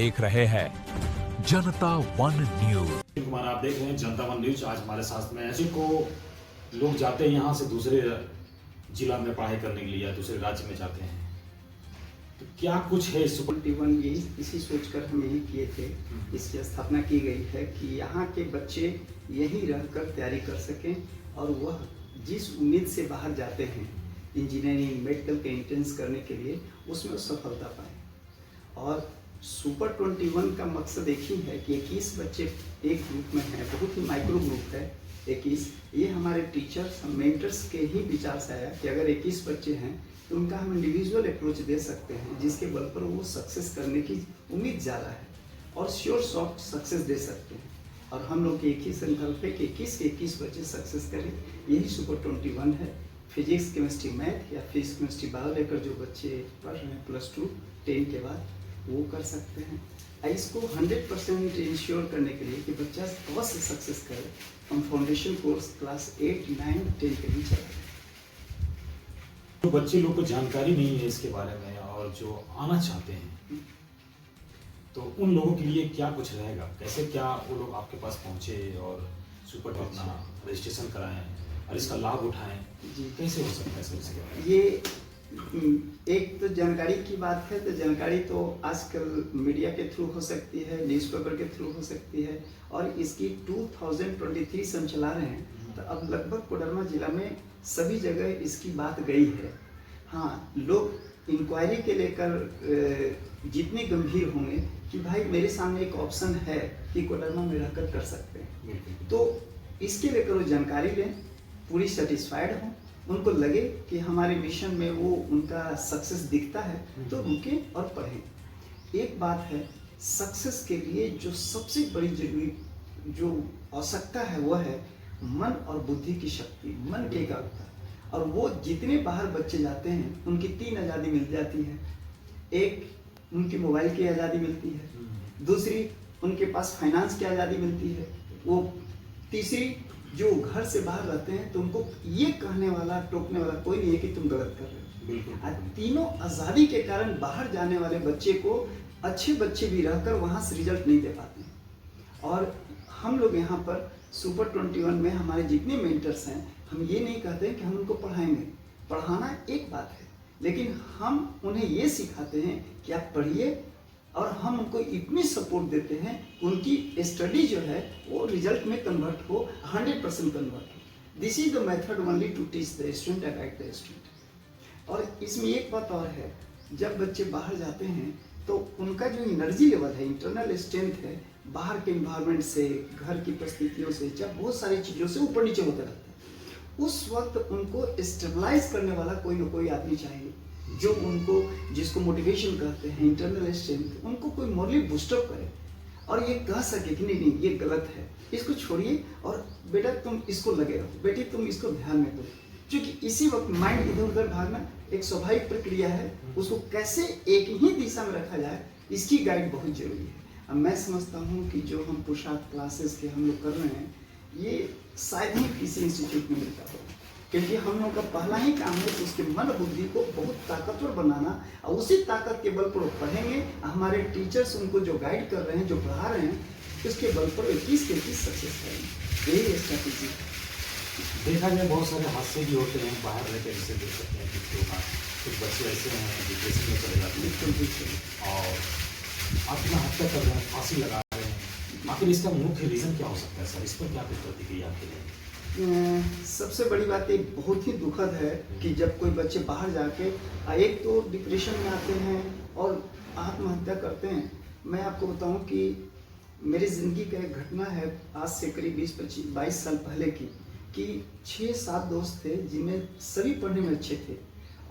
देख रहे हैं जनता वन न्यूज। कुमार, आप देख रहे हैं जनता वन न्यूज। आज हमारे साथ में ऐसे को लोग जाते हैं यहाँ से दूसरे जिला में पढ़ाई करने के लिए या दूसरे राज्य में जाते हैं, तो क्या कुछ है? सुपर 21 ये इसी सोचकर हम यही किए थे, इसकी स्थापना की गई है कि यहाँ के बच्चे यहीं रहकर तैयारी कर सकें और वह जिस उम्मीद से बाहर जाते हैं इंजीनियरिंग मेडिकल के एंट्रेंस करने के लिए, उसमें वो सफलता पाए। और सुपर 21 का मकसद एक ही है कि 21 बच्चे एक ग्रुप में हैं, बहुत ही माइक्रो ग्रुप है 21। ये हमारे टीचर्स मेंटर्स के ही विचार से आया कि अगर 21 बच्चे हैं तो उनका हम इंडिविजुअल अप्रोच दे सकते हैं, जिसके बल पर वो सक्सेस करने की उम्मीद ज़्यादा है और श्योर सॉफ्ट सक्सेस दे सकते हैं। और हम लोग के एक ही संकल्प है कि 21 के 21 बच्चे सक्सेस करें, यही सुपर 21 है। फिजिक्स केमिस्ट्री मैथ या फिजिक्स केमिस्ट्री बायो लेकर जो बच्चे पढ़ रहे हैं +2 10 के बाद, वो कर सकते हैं। इसको 100% इंश्योर करने के लिए कि बच्चा अवश्य सक्सेस करे, हम फाउंडेशन कोर्स क्लास 8, 9, 10 के लिए चला रहे हैं। तो बच्चे लोग को जानकारी नहीं है इसके बारे में और जो आना चाहते हैं, तो उन लोगों के लिए क्या कुछ रहेगा? कैसे क्या वो लोग आपके पास पहुंचे और सुपर अपना रजिस्ट्रेशन कराएं और इसका लाभ उठाएं? जी, कैसे हो सकता है सर इसके बारे में? ये एक तो जानकारी की बात है, तो जानकारी तो आजकल मीडिया के थ्रू हो सकती है, न्यूज़पेपर के थ्रू हो सकती है, और इसकी 2023 से हम चला रहे हैं, तो अब लगभग कोडरमा जिला में सभी जगह इसकी बात गई है। हाँ, लोग इंक्वायरी के लेकर जितने गंभीर होंगे कि भाई मेरे सामने एक ऑप्शन है कि कोडरमा में रहकर कर सकते हैं, तो इसके लेकर वो जानकारी लें, पूरी सेटिस्फाइड हों, उनको लगे कि हमारे मिशन में वो उनका सक्सेस दिखता है, तो रुके और पढ़ें। एक बात है, सक्सेस के लिए जो सबसे बड़ी जरूरी जो आवश्यकता है वह है मन और बुद्धि की शक्ति, मन की एकाग्रता। और वो जितने बाहर बच्चे जाते हैं उनकी 3 आज़ादी मिल जाती है। एक, उनकी मोबाइल की आज़ादी मिलती है, दूसरी उनके पास फाइनेंस की आज़ादी मिलती है, वो तीसरी जो घर से बाहर रहते हैं तो उनको ये कहने वाला टोकने वाला कोई नहीं है कि तुम गलत कर रहे हो। तीनों आज़ादी के कारण बाहर जाने वाले बच्चे को अच्छे बच्चे भी रहकर वहाँ से रिजल्ट नहीं दे पाते। और हम लोग यहाँ पर सुपर 21 में हमारे जितने मेंटर्स हैं, हम ये नहीं कहते हैं कि हम उनको पढ़ाएंगे, पढ़ाना एक बात है, लेकिन हम उन्हें ये सिखाते हैं कि आप पढ़िए, और हम उनको इतनी सपोर्ट देते हैं उनकी स्टडी जो है वो रिजल्ट में कन्वर्ट हो, 100% कन्वर्ट हो। This is the method only to teach the student and guide the student. और इसमें एक बात और है, जब बच्चे बाहर जाते हैं तो उनका जो एनर्जी लेवल है, इंटरनल स्ट्रेंथ है, बाहर के इन्वायरमेंट से, घर की परिस्थितियों से, जब बहुत सारी चीज़ों से ऊपर नीचे होता रहता है, उस वक्त उनको स्टेबलाइज करने वाला कोई ना कोई आदमी चाहिए, जो उनको, जिसको मोटिवेशन कहते हैं, इंटरनल स्ट्रेंथ, उनको कोई मॉरली बूस्टअप करे और ये कह सके कि नहीं ये गलत है, इसको छोड़िए और बेटा तुम इसको लगे रहो, बेटी तुम इसको ध्यान में दो। क्योंकि इसी वक्त माइंड इधर उधर भागना एक स्वाभाविक प्रक्रिया है, उसको कैसे एक ही दिशा में रखा जाए, इसकी गाइड बहुत जरूरी है। अब मैं समझता हूँ कि जो हम पुरुषार्थ क्लासेस के हम लोग कर रहे हैं, ये शायद ही किसी इंस्टीट्यूट में मिलता हो, क्योंकि हम लोगों का पहला ही काम है कि उसके मन बुद्धि को बहुत ताकतवर बनाना, और उसी ताकत के बल पर वो पढ़ेंगे। हमारे टीचर्स उनको जो गाइड कर रहे हैं, जो पढ़ा रहे हैं, उसके बल पर 21 के 21 सक्सेस करेंगे, यही स्ट्रैटेजी है। देखा जाए बहुत सारे हादसे भी होते हैं बाहर रहकर, जैसे देख सकते हैं कि कुछ बच्चे ऐसे हैं डिप्रेशन में चले जाते हैं और आत्महत्या कर रहे हैं, फांसी लगा रहे हैं। आखिर इसका मुख्य रीज़न क्या हो सकता है सर? इस पर क्या कुछ प्रतिक्रिया आपके लिए? सबसे बड़ी बात ये बहुत ही दुखद है कि जब कोई बच्चे बाहर जाके एक तो डिप्रेशन में आते हैं और आत्महत्या करते हैं। मैं आपको बताऊं कि मेरी ज़िंदगी का एक घटना है, आज से करीब 20-22 साल पहले की, कि 6-7 दोस्त थे जिनमें सभी पढ़ने में अच्छे थे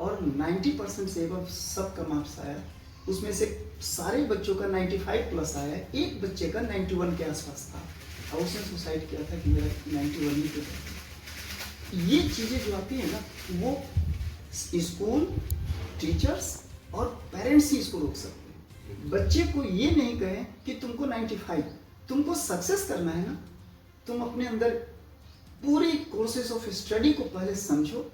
और 90% से एबव सबका मार्क्स आया। उसमें से सारे बच्चों का 95+ आया, एक बच्चे का 91 के आसपास था और उसने सुसाइड किया था कि मेरा 91 ही था। ये चीज़ें जो आती है ना, वो स्कूल, टीचर्स और पेरेंट्स ही इसको रोक सकते हैं। बच्चे को ये नहीं कहें कि तुमको 95, तुमको सक्सेस करना है ना, तुम अपने अंदर पूरी कोर्सेस ऑफ स्टडी को पहले समझो,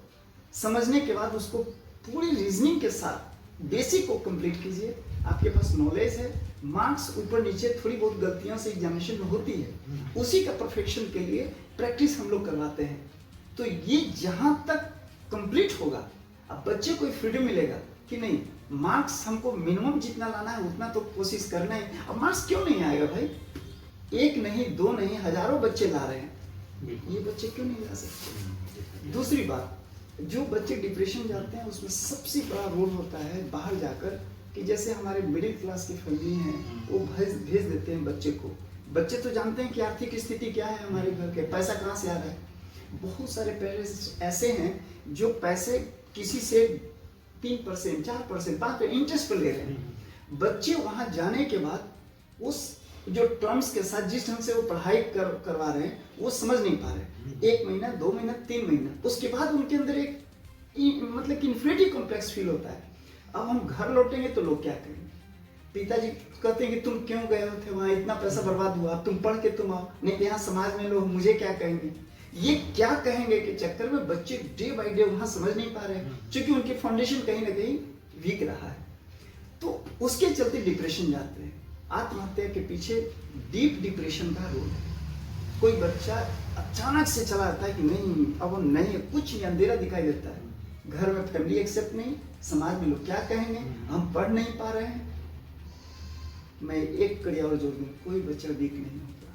समझने के बाद उसको पूरी रीजनिंग के साथ बेसिक को कंप्लीट कीजिए। आपके पास नॉलेज है, मार्क्स ऊपर नीचे थोड़ी बहुत गलतियां से एग्जामिनेशन में होती है, उसी का परफेक्शन के लिए प्रैक्टिस हम लोग करवाते हैं। तो ये जहां तक कंप्लीट होगा, अब बच्चे को फ्रीडम मिलेगा कि नहीं, मार्क्स हमको मिनिमम जितना लाना है उतना तो कोशिश करना है। अब मार्क्स क्यों नहीं आएगा भाई, एक नहीं, दो नहीं, हजारों बच्चे ला रहे हैं, ये बच्चे क्यों नहीं ला सकते। दूसरी बात, जो बच्चे डिप्रेशन जाते हैं उसमें सबसे बड़ा रोल होता है बाहर जाकर, कि जैसे हमारे मिडिल क्लास की फैमिली हैं, वो भेज देते हैं बच्चे को। बच्चे तो जानते हैं कि आर्थिक स्थिति क्या है हमारे घर के, पैसा कहाँ से आ रहा है। बहुत सारे पेरेंट्स ऐसे हैं जो पैसे किसी से 3%, 4%, 5% इंटरेस्ट पर ले रहे हैं। बच्चे वहां जाने के बाद उस जो टर्म्स के साथ जिस ढंग से वो पढ़ाई करवा रहे हैं वो समझ नहीं पा रहे। 1 महीना, 2 महीना, 3 महीना, उसके बाद उनके अंदर एक मतलब कि इन्फिनिटी कॉम्प्लेक्स फील होता है। अब हम घर लौटेंगे तो लोग क्या कहेंगे, पिताजी कहते हैं कि तुम क्यों गए हो थे वहां, इतना पैसा बर्बाद हुआ, तुम पढ़ के तुम आओ, नहीं यहाँ समाज में लोग मुझे क्या कहेंगे। ये क्या कहेंगे के चक्कर में बच्चे डे बाय डे वहां समझ नहीं पा रहे हैं, क्योंकि उनकी फाउंडेशन कहीं ना कहीं वीक रहा है। तो उसके चलते डिप्रेशन जाते हैं। आत्महत्या के पीछे डीप डिप्रेशन का रोल है। कोई बच्चा अचानक से चला आता है कि नहीं, अब वो नहीं, कुछ नहीं, अंधेरा दिखाई देता है, घर में फैमिली एक्सेप्ट नहीं, समाज में लोग क्या कहेंगे, हम पढ़ नहीं पा रहे हैं। मैं एक कड़ी और जोड़ दूं, कोई बच्चा वीक नहीं होता,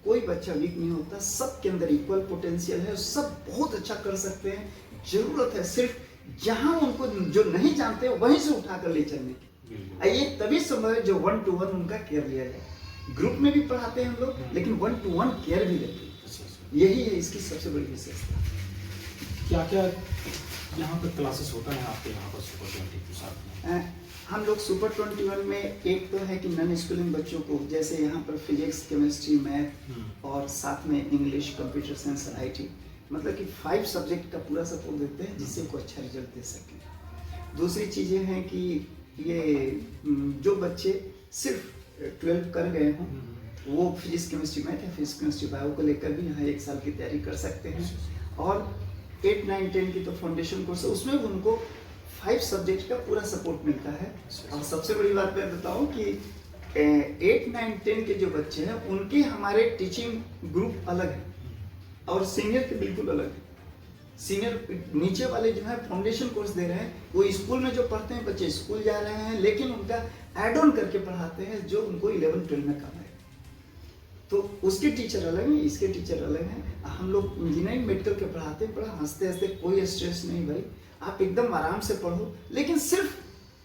कोई बच्चा वीक नहीं होता, सबके अंदर इक्वल पोटेंशियल है, सब बहुत अच्छा कर सकते हैं। जरूरत है सिर्फ जहां उनको जो नहीं जानते वहीं से उठाकर ले चलने की। ये तभी संभव है जो 1 to 1 उनका केयर लिया जाए। ग्रुप में भी पढ़ाते हैं हम लोग, लेकिन 1 to 1 केयर भी लेते हैं। यही है इसकी सबसे बड़ी विशेषता। क्या क्या यहाँ पर क्लासेस होता है आपके यहाँ पर सुपर 20 के साथ में? हम लोग सुपर 21 में एक तो है कि नॉन स्कूलिंग बच्चों को, जैसे यहाँ पर फिजिक्स, केमिस्ट्री, मैथ और साथ में इंग्लिश, कंप्यूटर साइंस, IT, मतलब कि 5 सब्जेक्ट का पूरा सपोर्ट देते हैं जिससे को अच्छा रिजल्ट दे सकें। दूसरी चीज़ें हैं कि ये जो बच्चे सिर्फ 12 कर गए हों, वो फिजिक्स, केमिस्ट्री, मैथ या फिजिक्स, केमिस्ट्री, बायो को लेकर भी यहाँ 1 साल की तैयारी कर सकते हैं। और 8, 9, 10 की तो फाउंडेशन कोर्स है, उसमें उनको 5 सब्जेक्ट का पूरा सपोर्ट मिलता है। और सबसे बड़ी बात मैं बताऊं कि 8, 9, 10 के जो बच्चे हैं उनके हमारे टीचिंग ग्रुप अलग है और सीनियर के बिल्कुल अलग है। सीनियर नीचे वाले जो है फाउंडेशन कोर्स दे रहे हैं, वो स्कूल में जो पढ़ते हैं बच्चे स्कूल जा रहे हैं, लेकिन उनका एड ऑन करके पढ़ाते हैं जो उनको 11, 12 में काम है। तो उसके टीचर अलग हैं, इसके टीचर अलग हैं। हम लोग इंजीनियरिंग मेडिकल के पढ़ाते हैं, बड़ा हंसते हंसते, कोई स्ट्रेस नहीं भाई, आप एकदम आराम से पढ़ो, लेकिन सिर्फ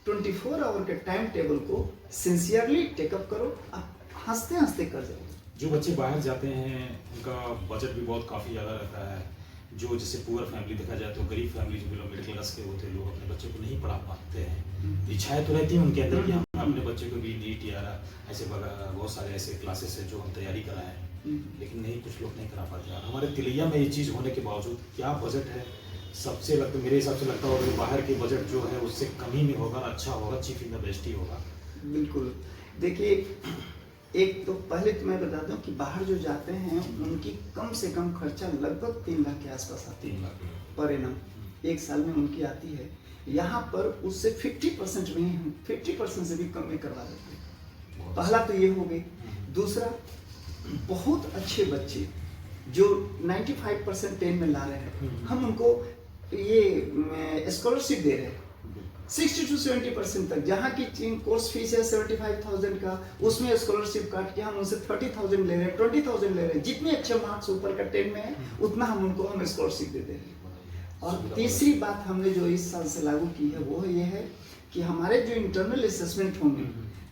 24 आवर के टाइम टेबल को सिंसियरली टेकअप करो, आप हंसते हंसते कर जाओ। जो बच्चे बाहर जाते हैं उनका बजट भी बहुत काफ़ी ज़्यादा रहता है। जो जैसे पुअर फैमिली देखा जाए तो गरीब फैमिली जो लोग मिडिल क्लास के होते हैं, लोग अपने बच्चों को नहीं पढ़ा पाते हैं। इच्छाएं तो रहती हैं उनके अंदर कि हम अपने बच्चे को भी नीट या ऐसे बहुत सारे ऐसे क्लासेस है जो हम तैयारी कराएं, लेकिन नहीं, कुछ लोग नहीं करा पाते। और हमारे तिलैया में ये चीज़ होने के बावजूद क्या बजट है, सबसे लगता मेरे हिसाब से लगता होगा कि बाहर के बजट जो है उससे कम ही में होगा, अच्छा होगा, चीफ इन द बेस्ट ही होगा। बिल्कुल। देखिए, एक तो पहले तो मैं बता दूं कि बाहर जो जाते हैं उनकी कम से कम खर्चा लगभग 3 लाख के आसपास आती है पर एनम, 1 साल में उनकी आती है। यहाँ पर उससे 50% में, 50% से भी कम में करवा देते हैं। पहला तो ये हो गई। दूसरा, बहुत अच्छे बच्चे जो 95% 10 में ला रहे हैं, हम उनको ये स्कॉलरशिप दे रहे हैं 60 to 70% तक। जहाँ की कोर्स फीस है 75,000 का, उसमें स्कॉलरशिप काट के हम उनसे 30,000 ले रहे हैं, 20,000 ले रहे हैं। जितने अच्छे मार्क्स ऊपर का 10 में है उतना हम उनको स्कॉलरशिप दे दे रहे हैं। और तीसरी बात हमने जो इस साल से लागू की है वो ये है कि हमारे जो इंटरनल असेसमेंट होंगे,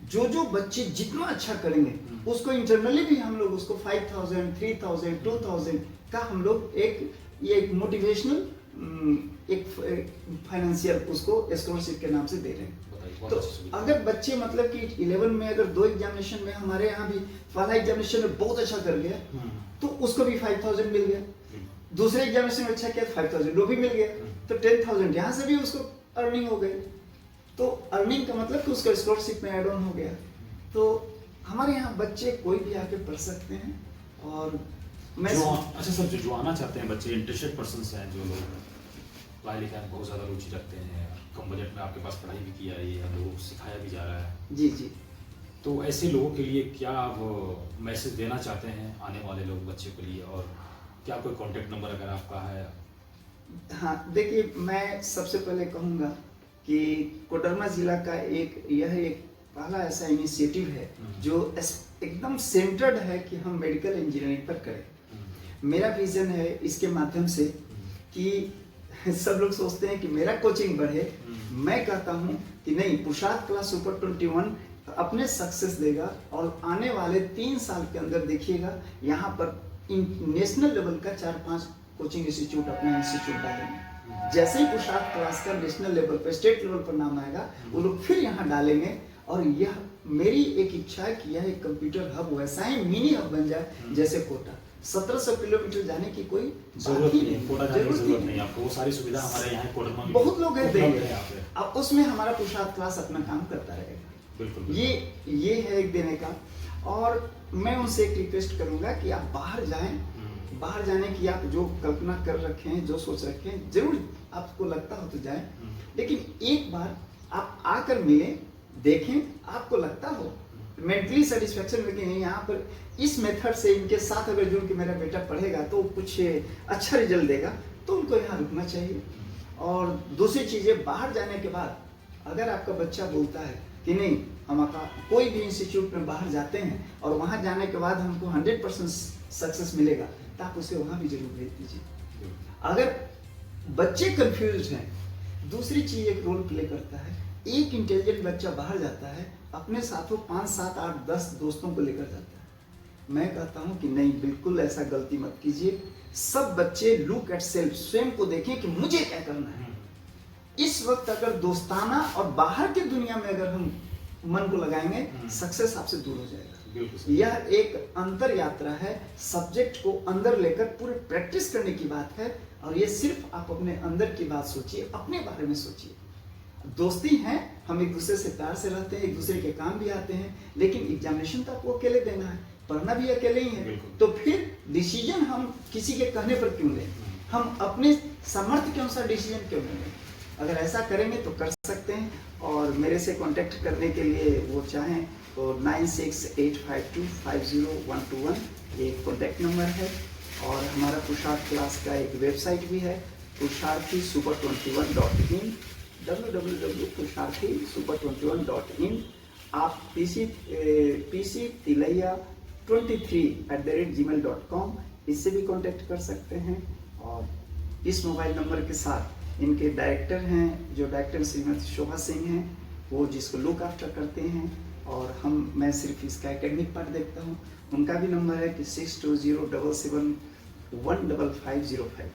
जो बच्चे जितना अच्छा करेंगे उसको इंटरनली भी हम लोग उसको 5,000, 3,000, 2,000 का हम लोग एक मोटिवेशनल एक फाइनेंशियल उसको स्कॉलरशिप के नाम से दे रहे हैं। तो अगर बच्चे मतलब कि 11 में अगर 2 एग्जामिनेशन में, हमारे यहाँ भी पहला एग्जामिनेशन में बहुत अच्छा कर गया तो उसको भी 5,000 मिल गया, दूसरे एग्जामिनेशन में अच्छा किया 5,000 वो भी मिल गया, तो 10,000 यहाँ से भी उसको अर्निंग हो गई। तो अर्निंग का मतलब कि उसका स्कॉलरशिप में एड ऑन हो गया। तो हमारे यहाँ बच्चे कोई भी आके पढ़ सकते हैं। और मैं अच्छा सर, जो आना चाहते हैं बच्चे, इंटरेस्टेड पर्सन हैं, जो लोग पढ़ाई लिखाई में बहुत ज़्यादा रुचि रखते हैं, कम बजट में आपके पास पढ़ाई भी की जा रही है, लोगों को सिखाया भी जा रहा है। जी जी। तो ऐसे लोगों के लिए क्या आप मैसेज देना चाहते हैं, आने वाले लोग बच्चे के लिए, और क्या कोई कांटेक्ट नंबर अगर आपका है? हाँ, देखिए, मैं सबसे पहले कहूँगा कि कोडरमा जिला का यह एक पहला ऐसा इनिशिएटिव है जो एकदम सेंटर्ड है कि हम मेडिकल इंजीनियरिंग पर करें। मेरा विजन है इसके माध्यम से कि सब लोग सोचते हैं कि मेरा कोचिंग बढ़े, मैं कहता हूँ कि नहीं, पुरुषार्थ क्लास सुपर 21 अपने सक्सेस देगा और आने वाले 3 साल के अंदर देखिएगा यहाँ पर नेशनल लेवल का 4-5 कोचिंग इंस्टीट्यूट अपना इंस्टीट्यूट डालेंगे। जैसे ही पुरुषार्थ क्लास का नेशनल लेवल पर, स्टेट लेवल पर नाम आएगा, वो लोग फिर यहाँ डालेंगे। और यह मेरी एक इच्छा है कि यह एक कंप्यूटर हब वैसा ही मिनी हब बन जाए जैसे कोटा। 1700 किलोमीटर जाने की कोई जरूरत नहीं है, कोटा जाने की जरूरत नहीं, आपको वो सारी सुविधा हमारे यहाँ कोडरमा में बहुत लोग हैं देंगे। हैं। अब उसमें हमारा पुरुषार्थ क्लास अपना काम करता रहेगा। बिल्कुल। ये है एक देने का। और मैं उनसे एक रिक्वेस्ट करूंगा कि आप बाहर जाएं, बाहर जाने की आप जो कल्पना कर रखे हैं, जो सोच रखे हैं, जरूर आपको लगता हो तो जाएं, लेकिन एक बार आप आकर मिलें, देखें, आपको लगता हो मेंटली सेटिस्फेक्शन में कि नहीं, यहाँ पर इस मेथड से इनके साथ अगर जुड़ के मेरा बेटा पढ़ेगा तो कुछ अच्छा रिजल्ट देगा, तो उनको यहाँ रुकना चाहिए। और दूसरी चीज़ें, बाहर जाने के बाद अगर आपका बच्चा बोलता है कि नहीं, हम कोई भी इंस्टीट्यूट में बाहर जाते हैं और वहाँ जाने के बाद हमको 100% सक्सेस मिलेगा, तो आप उसे वहाँ भी जरूर भेज दीजिए। अगर बच्चे कंफ्यूज हैं, दूसरी चीज़ एक रोल प्ले करता है। एक इंटेलिजेंट बच्चा बाहर जाता है, अपने साथ वो 5, 7, 8, 10 दोस्तों को लेकर जाता है। मैं कहता हूँ कि नहीं, बिल्कुल ऐसा गलती मत कीजिए। सब बच्चे लुक एट सेल्फ, स्वयं को देखें कि मुझे क्या करना है। इस वक्त अगर दोस्ताना और बाहर की दुनिया में अगर हम मन को लगाएंगे, सक्सेस आपसे दूर हो जाएगा। यह एक अंतर यात्रा है, सब्जेक्ट को अंदर लेकर पूरे प्रैक्टिस करने की बात है। और ये सिर्फ आप अपने अंदर की बात सोचिए, अपने बारे में सोचिए। दोस्ती है, हम एक दूसरे से प्यार से रहते हैं, एक दूसरे के काम भी आते हैं, लेकिन एग्जामिनेशन तो आपको अकेले देना है, पढ़ना भी अकेले ही है। तो फिर डिसीजन हम किसी के कहने पर क्यों लें? हम अपने सामर्थ्य के अनुसार डिसीजन क्यों लें? अगर ऐसा करेंगे तो कर सकते हैं। और मेरे से कांटेक्ट करने के लिए वो चाहें तो 9685250121 ये कॉन्टैक्ट नंबर है। और हमारा पुरुषार्थ क्लास का एक वेबसाइट भी है, pursharthiSuper21.in, www.pursharthiSuper21.in। आप pctilaiya23@gmail.com इससे भी कांटेक्ट कर सकते हैं। और इस मोबाइल नंबर के साथ इनके डायरेक्टर हैं, जो डायरेक्टर श्रीमती शोभा सिंह हैं, वो जिसको लुक आफ्टर करते हैं। और मैं सिर्फ इसका एकेडमिक पार्ट देखता हूँ। उनका भी नंबर है कि 6207715505।